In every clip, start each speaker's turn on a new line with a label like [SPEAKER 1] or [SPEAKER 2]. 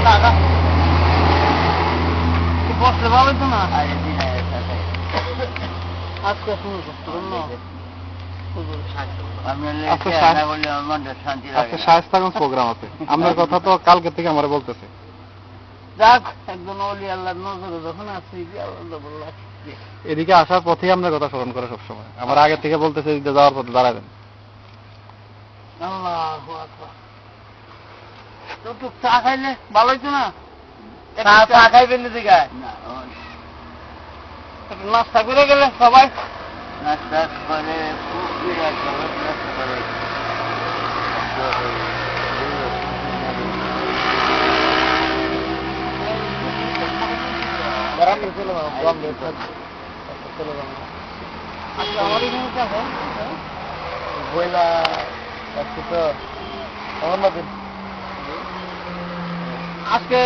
[SPEAKER 1] টাকা বসলে ভালো তো না আজকে শুরু করতে প্রোগ্রাম আছে আপনার কথা তো কালকে থেকে আমার বলতেছে যাক একজন ওলি আল্লাহর নজরে যখন আছি আল্লাহ এদিকে আসার পথেই আপনার কথা স্মরণ করে সবসময় আমার আগে থেকে বলতেছে যাওয়ার পথে দাঁড়াবেন আল্লাহু আকবার তো চা খাইলে ভালো হইতো না চা খাইবেন না দিকে নাস্তা করে গেলে সবাই নাস্তা করে নাস্তা করে আজকে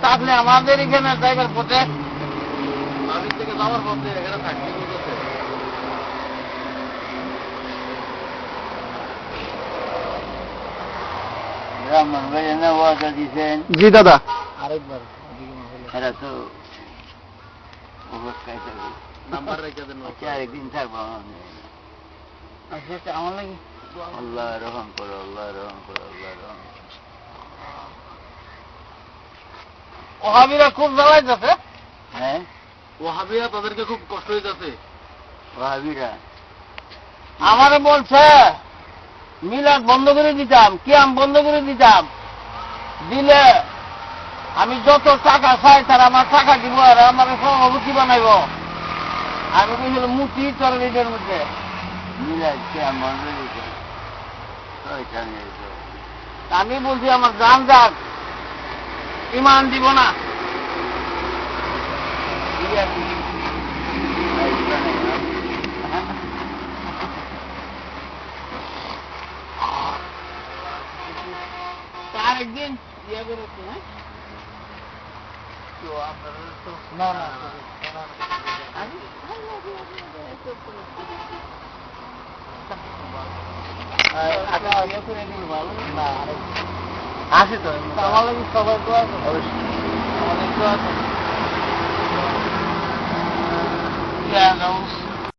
[SPEAKER 1] থাকলে আমাদের এখানে জায়গার পথে থেকে যাওয়ার পথে এখানে থাকতে বলতেছে ব্রাহ্মণ ভাইয়া না ওয়াদা দিচ্ছেন জি দাদা আরেকবার এরা তো নাম্বার রেখে দেন আরেকদিন থাকবো আচ্ছা আমার লাগে আল্লাহ রহম করো আল্লাহ রহম করো আল্লাহ রহম ওহাবিরা খুব জ্বালায় যাচ্ছে হ্যাঁ ওহাবিরা তাদেরকে খুব কষ্ট হয়ে যাচ্ছে ওহাবিরা আমারে বলছে মিলাদ বন্ধ করে দিতাম কিয়াম বন্ধ করে দিতাম দিলে আমি যত টাকা চাই তারা আমার টাকা দিব আর আমার সভাপতি বানাইব আমি বলছিল মুটি চরণীদের মধ্যে মিলাদ কিয়াম বন্ধ দিতাম আমি বলছি আমার জান যাক ইমান দিব না আরেকদিন ইয়ে করেছি হ্যাঁ না না আছে তো আমার লাগে সবাই তো আছে অবশ্যই অনেক তো আছে